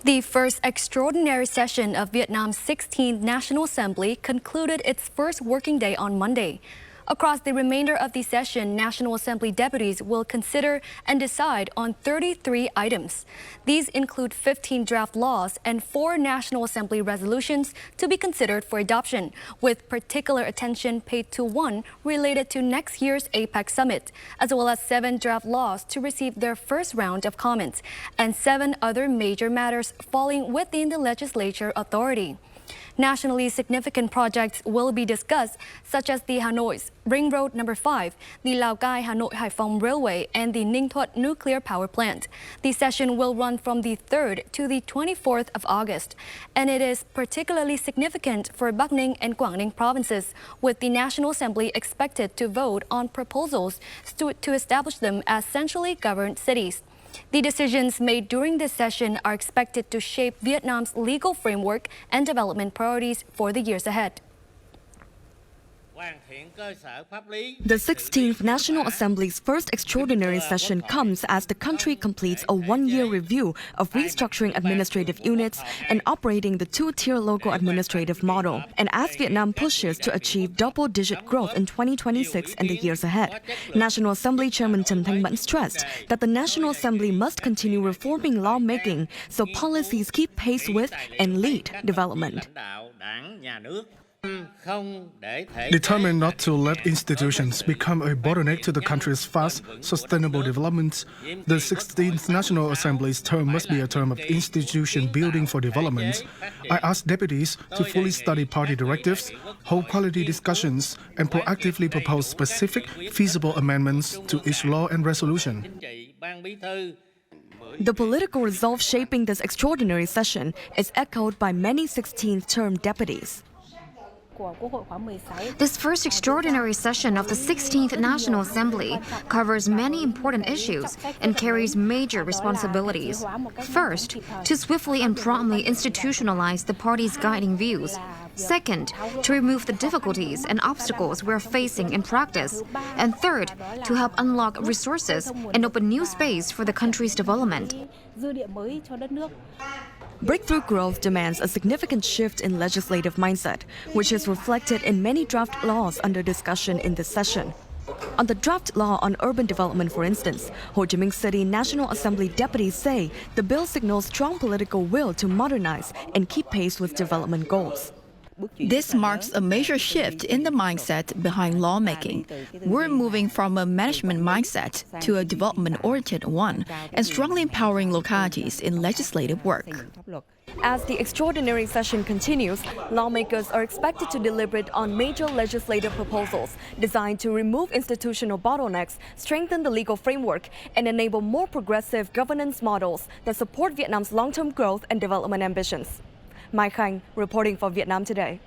The first extraordinary session of Vietnam's 16th National Assembly concluded its first working day on Monday. Across the remainder of the session, National Assembly deputies will consider and decide on 33 items. These include 15 draft laws and 4 National Assembly resolutions to be considered for adoption, with particular attention paid to one related to next year's APEC summit, as well as 7 draft laws to receive their first round of comments, and 7 other major matters falling within the legislature authority. Nationally significant projects will be discussed, such as the Hanoi Ring Road No. 5, the Lào Cai Hanoi Hải Phòng Railway, and the Ninh Thuận nuclear power plant. The session will run from the 3rd to the 24th of August, and it is particularly significant for Bắc Ninh and Quảng Ninh provinces, with the National Assembly expected to vote on proposals to establish them as centrally governed cities. The decisions made during this session are expected to shape Vietnam's legal framework and development priorities for the years ahead. The 16th National Assembly's first extraordinary session comes as the country completes a one-year review of restructuring administrative units and operating the two-tier local administrative model, and as Vietnam pushes to achieve double-digit growth in 2026 and the years ahead. National Assembly Chairman Trần Thanh Mẫn stressed that the National Assembly must continue reforming lawmaking so policies keep pace with and lead development. Determined not to let institutions become a bottleneck to the country's fast, sustainable development, the 16th National Assembly's term must be a term of institution building for development. I ask deputies to fully study party directives, hold quality discussions, and proactively propose specific, feasible amendments to each law and resolution. The political resolve shaping this extraordinary session is echoed by many 16th term deputies. This first extraordinary session of the 16th National Assembly covers many important issues and carries major responsibilities. First, to swiftly and promptly institutionalize the party's guiding views. Second, to remove the difficulties and obstacles we're facing in practice. And third, to help unlock resources and open new space for the country's development. Breakthrough growth demands a significant shift in legislative mindset, which is reflected in many draft laws under discussion in this session. On the draft law on urban development, for instance, Ho Chi Minh City National Assembly deputies say the bill signals strong political will to modernize and keep pace with development goals. This marks a major shift in the mindset behind lawmaking. We're moving from a management mindset to a development-oriented one and strongly empowering localities in legislative work. As the extraordinary session continues, lawmakers are expected to deliberate on major legislative proposals designed to remove institutional bottlenecks, strengthen the legal framework, and enable more progressive governance models that support Vietnam's long-term growth and development ambitions. Mai Khanh reporting for Vietnam Today.